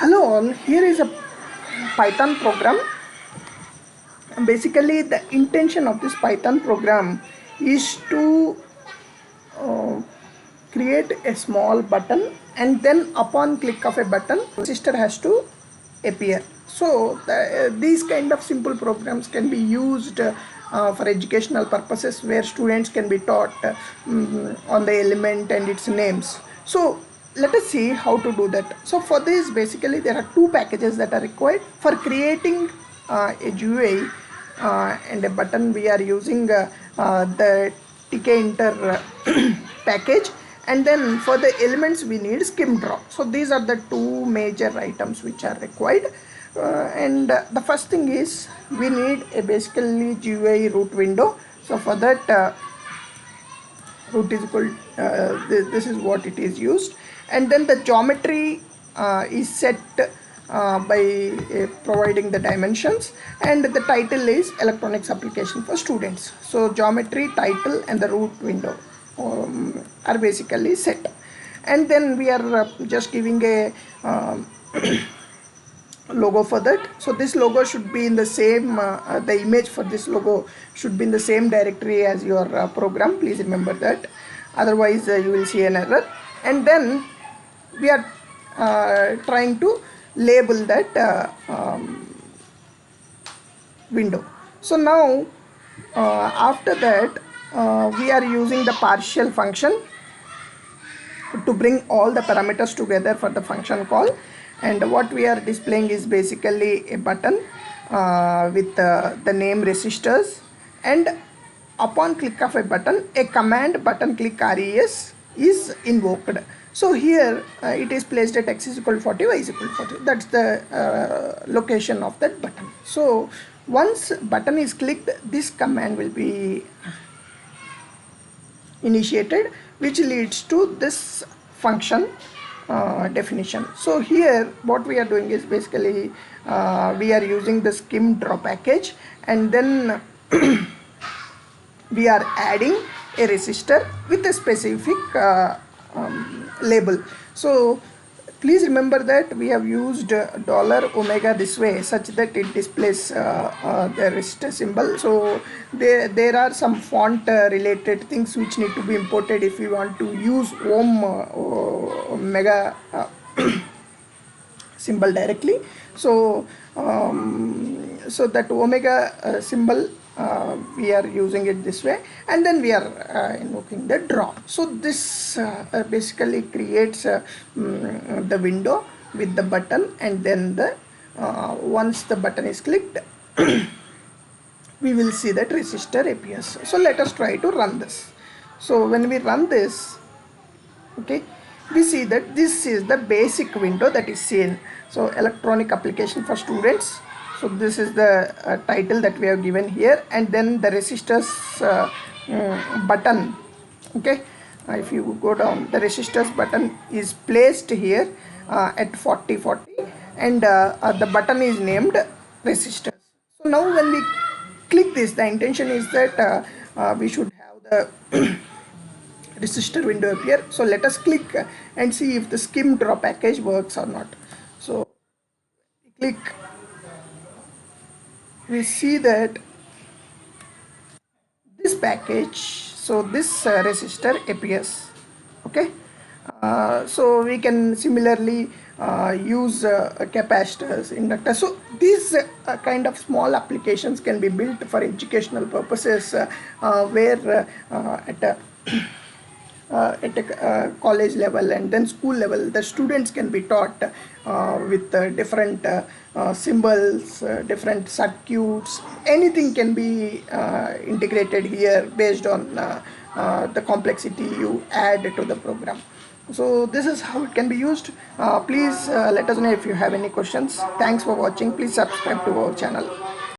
Hello all, here is a Python program. Basically the intention of this Python program is to uh, create a small button, and then upon click of a button resistor has to appear. So these kind of simple programs can be used for educational purposes, where students can be taught on the element and its names. So let us see how to do that. So for this, basically there are two packages that are required for creating a GUI and a button. We are using the tkinter package, and then for the elements we need skimdraw. So these are the two major items which are required. And the first thing is we need a basically GUI root window. So for that, root is equal, this is what it is used, and then the geometry is set by providing the dimensions, and the title is electronics application for students. So geometry, title and the root window are basically set, and then we are just giving a logo for that. So this logo should be in the same the image for this logo should be in the same directory as your program. Please remember that, otherwise you will see an error. And then we are trying to label that window. So now after that we are using the partial function to bring all the parameters together for the function call, and what we are displaying is basically a button with the name resistors, and upon click of a button, a command button click res is invoked. So here it is placed at x is equal to 40, y is equal to 40. That's the location of that button. So once button is clicked, this command will be initiated, which leads to this function definition. So here what we are doing is basically we are using the skimdraw package, and then we are adding a resistor with a specific label. So please remember that we have used $omega this way, such that it displays the resistor symbol. So there are some font related things which need to be imported if you want to use omega symbol directly. So so that omega symbol we are using it this way, and then we are invoking the draw. So this basically creates the window with the button, and then the once the button is clicked we will see that resistor appears. So let us try to run this. So when we run this, okay, we see that this is the basic window that is seen. So electronic application for students. So this is the title that we have given here, and then the resistors button. Okay, if you go down, the resistors button is placed here at 40, and the button is named resistors. So now when we click this, the intention is that we should have the resistor window appear. So let us click and see if the skimdraw package works or not. So click, we see that this package, so this resistor appears. Okay, so we can similarly use capacitors, inductors. So these kind of small applications can be built for educational purposes, where at a college level and then school level, the students can be taught with different symbols, different circuits. Anything can be integrated here based on the complexity you add to the program. So this is how it can be used. Please let us know if you have any questions. Thanks for watching. Please subscribe to our channel.